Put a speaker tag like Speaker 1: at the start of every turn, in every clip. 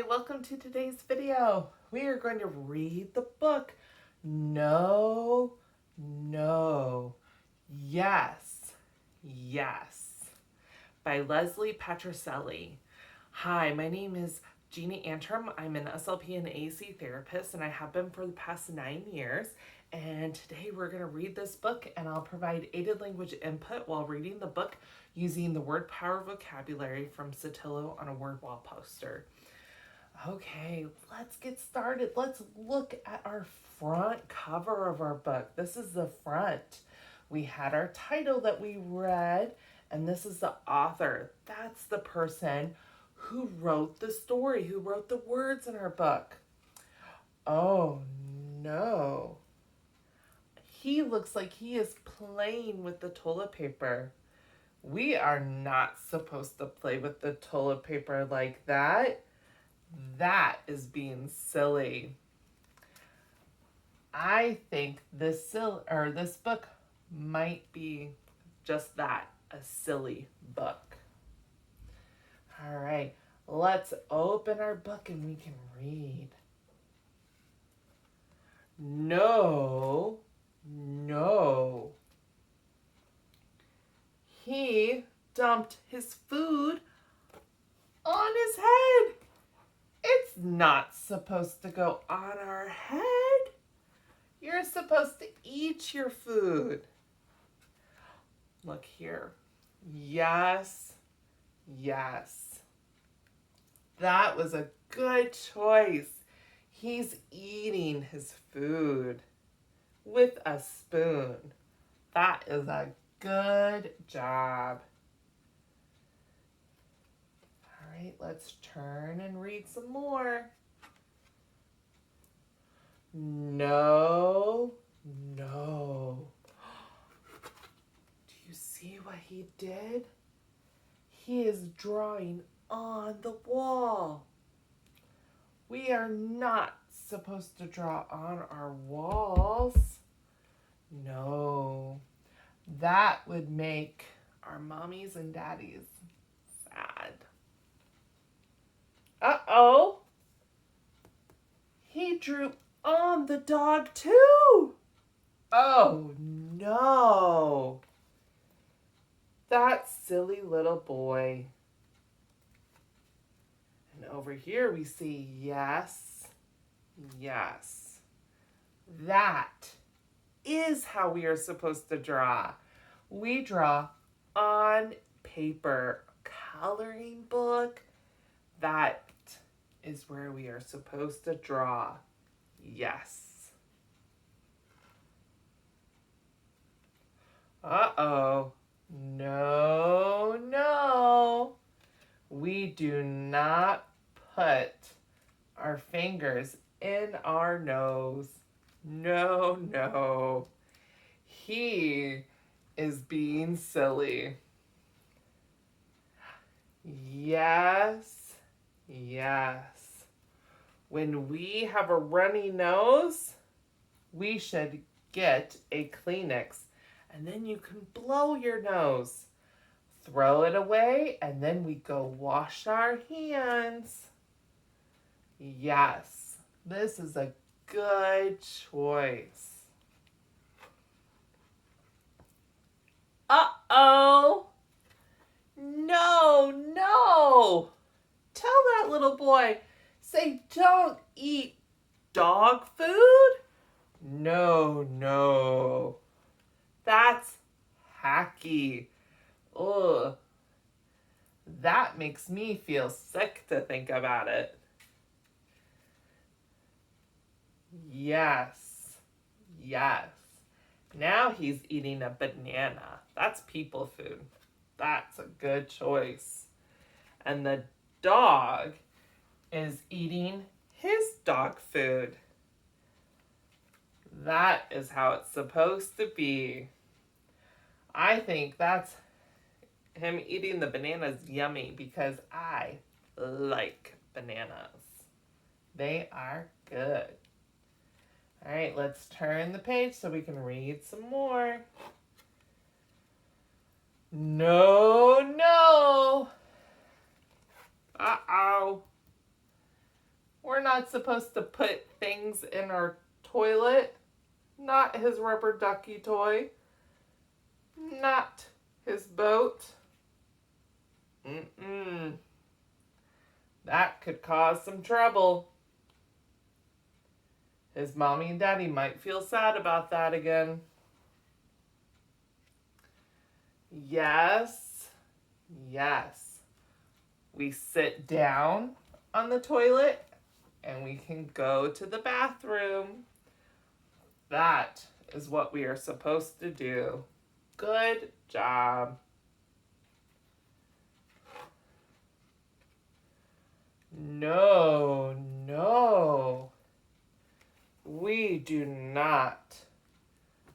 Speaker 1: welcome to today's video. We are going to read the book No, No, Yes, Yes by Leslie Patricelli. Hi, my name is Jeannie Antrim. I'm an SLP and AAC therapist, and I have been for the past 9 years. And today we're going to read this book, and I'll provide aided language input while reading the book using the WordPower Vocabulary from Sotillo on a word wall poster. Okay, let's get started. Let's look at our front cover of our book. This is the front. We had our title that we read, and this is the author. That's the person who wrote the story, who wrote the words in our book. Oh no. He looks like he is playing with the toilet paper. We are not supposed to play with the toilet paper like that. That is being silly. I think this book might be just that, a silly book. All right, let's open our book and we can read. No, no. He dumped his food on his head. It's not supposed to go on our head. You're supposed to eat your food. Look here. Yes, yes. That was a good choice. He's eating his food with a spoon. That is a good job. All right, let's turn and read some more. No, no. Do you see what he did? He is drawing on the wall. We are not supposed to draw on our walls. No, that would make our mommies and daddies sad. Uh-oh. He drew on the dog too. Oh no. That silly little boy. And over here we see yes, yes. That is how we are supposed to draw. We draw on paper, coloring book. That is where we are supposed to draw. Yes. Uh-oh. No, no. We do not put our fingers in our nose. No, no. He is being silly. Yes, yes. When we have a runny nose, we should get a Kleenex, and then you can blow your nose. Throw it away, and then we go wash our hands. Yes, this is a good choice. Uh-oh. No, no. Tell that little boy, say, don't eat dog food. No, no. That's hacky. Ugh. That makes me feel sick to think about it. Yes, yes. Now he's eating a banana. That's people food. That's a good choice. And the dog is eating his dog food. That is how it's supposed to be. I think that's him eating the bananas yummy because I like bananas. They are good. All right, let's turn the page so we can read some more. No, no. Uh-oh. not supposed to put things in our toilet. Not his rubber ducky toy. Not his boat. That could cause some trouble. His mommy and daddy might feel sad about that again. Yes, yes. We sit down on the toilet and we can go to the bathroom. That is what we are supposed to do. Good job. No, no. We do not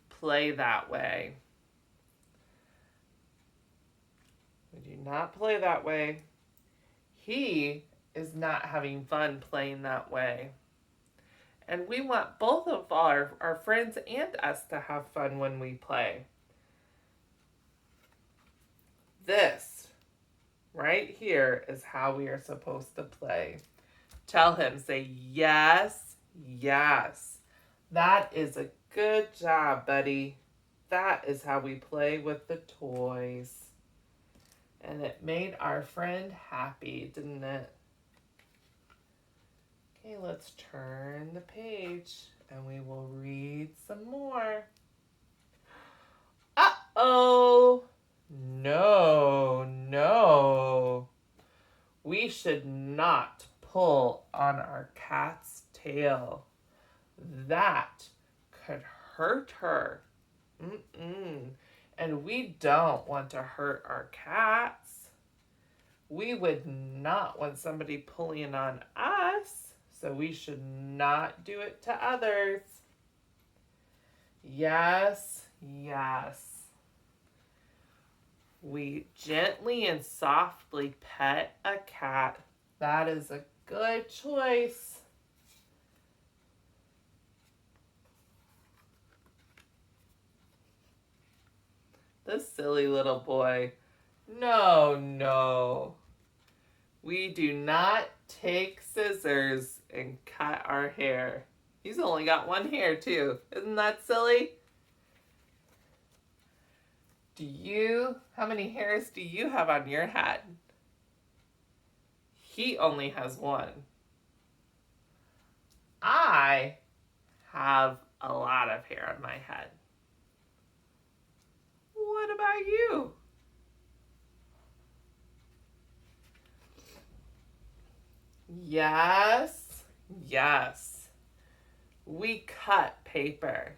Speaker 1: play that way. We do not play that way. He is not having fun playing that way. And we want both of our friends and us to have fun when we play. This right here is how we are supposed to play. Tell him, say yes, yes. That is a good job, buddy. That is how we play with the toys. And it made our friend happy, didn't it? Okay, let's turn the page and we will read some more. Uh-oh! No, no. We should not pull on our cat's tail. That could hurt her. And we don't want to hurt our cats. We would not want somebody pulling on us, so we should not do it to others. Yes, yes. We gently and softly pet a cat. That is a good choice. This silly little boy. No, no. We do not take scissors and cut our hair. He's only got one hair too. Isn't that silly? How many hairs do you have on your head? He only has one. I have a lot of hair on my head. What about you? Yes, yes. We cut paper.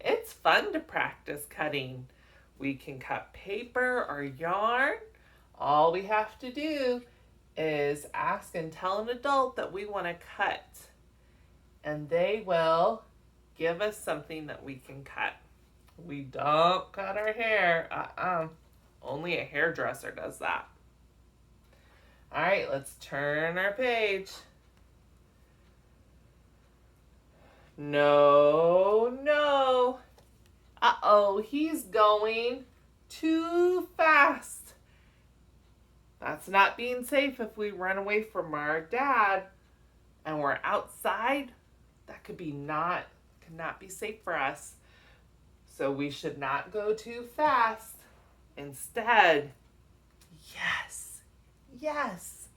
Speaker 1: It's fun to practice cutting. We can cut paper or yarn. All we have to do is ask and tell an adult that we want to cut. And they will give us something that we can cut. We don't cut our hair. Only a hairdresser does that. All right, let's turn our page. No, no. Uh-oh, he's going too fast. That's not being safe if we run away from our dad and we're outside. That could not be safe for us. So we should not go too fast. Instead, yes, yes,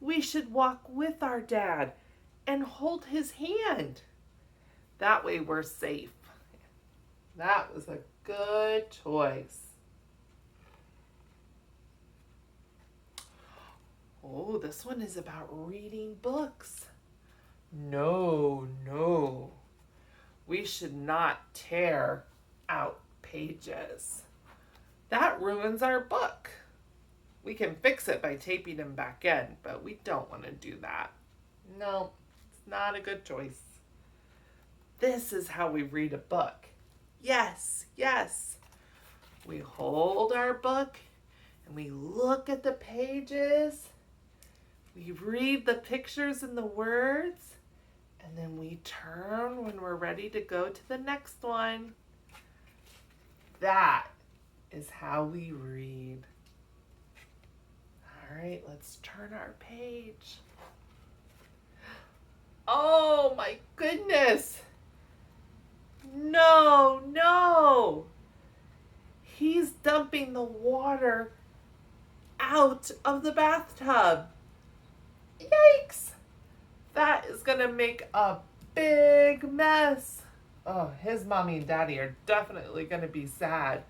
Speaker 1: we should walk with our dad and hold his hand. That way we're safe. That was a good choice. Oh, this one is about reading books. No, no. We should not tear out pages. That ruins our book. We can fix it by taping them back in, but we don't want to do that. No, it's not a good choice. This is how we read a book. Yes, yes. We hold our book and we look at the pages. We read the pictures and the words. And then we turn when we're ready to go to the next one. That is how we read. All right, let's turn our page. Oh my goodness. No, no. He's dumping the water out of the bathtub. Yikes. That is going to make a big mess. Oh, his mommy and daddy are definitely going to be sad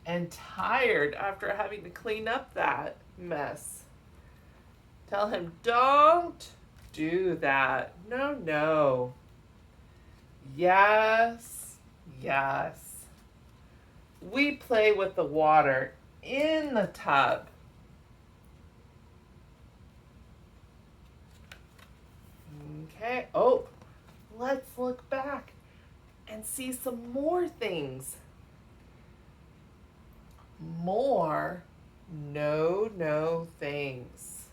Speaker 1: and tired after having to clean up that mess. Tell him, don't do that. No, no. Yes, yes. We play with the water in the tub. Okay. Oh, let's look back and see some more things. More no things.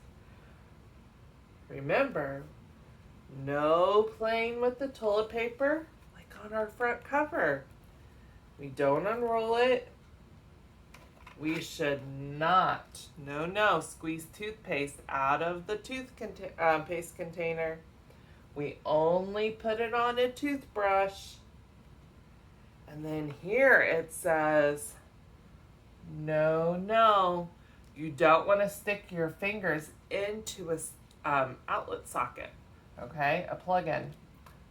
Speaker 1: Remember, no playing with the toilet paper like on our front cover. We don't unroll it. We should not, no, squeeze toothpaste out of the paste container. We only put it on a toothbrush. And then here it says, no, you don't want to stick your fingers into a outlet socket, okay, a plug-in.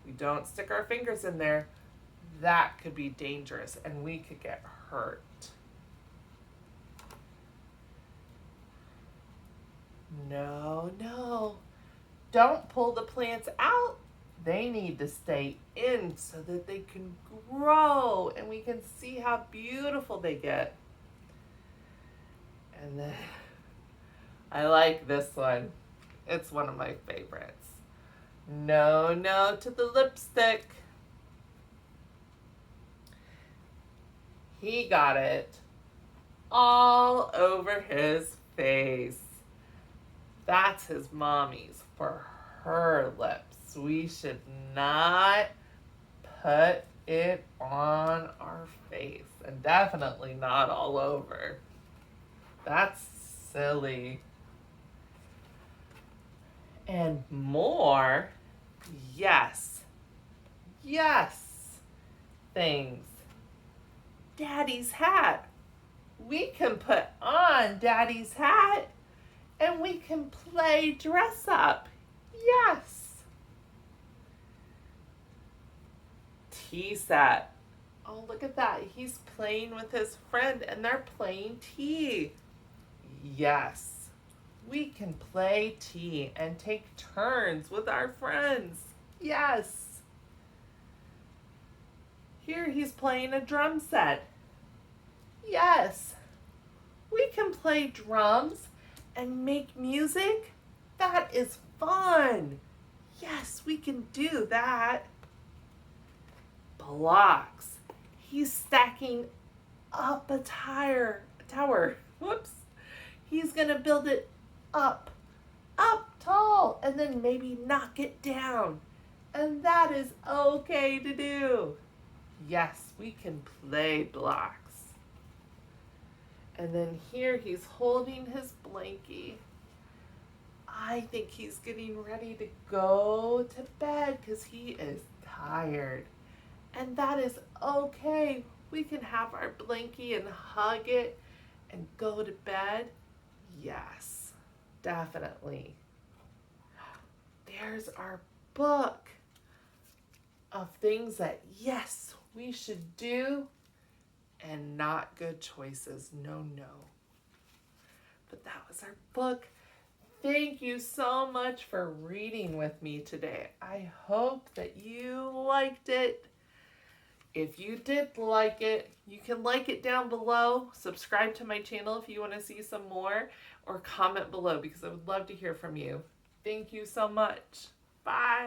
Speaker 1: We don't stick our fingers in there. That could be dangerous and we could get hurt. No, don't pull the plants out. They need to stay in so that they can grow and we can see how beautiful they get. And then I like this one. It's one of my favorites. No to the lipstick. He got it all over his face. That's his mommy's for her lips. We should not put it on our face, and definitely not all over. That's silly. And more, yes, things. Daddy's hat. We can put on Daddy's hat and we can play dress up. Yes. Tea set. Oh, look at that. He's playing with his friend and they're playing tea. Yes. We can play tea and take turns with our friends. Yes. Here he's playing a drum set. Yes. We can play drums and make music. That is fun. Yes, we can do that. Blocks. He's stacking up a tower. Whoops. He's going to build it up tall, and then maybe knock it down. And that is okay to do. Yes, we can play blocks. And then here he's holding his blankie. I think he's getting ready to go to bed because he is tired. And that is okay. We can have our blankie and hug it and go to bed. Yes, definitely. There's our book of things that, yes, we should do and not good choices. No. But that was our book. Thank you so much for reading with me today. I hope that you liked it. If you did like it, you can like it down below. Subscribe to my channel if you want to see some more, or comment below because I would love to hear from you. Thank you so much. Bye.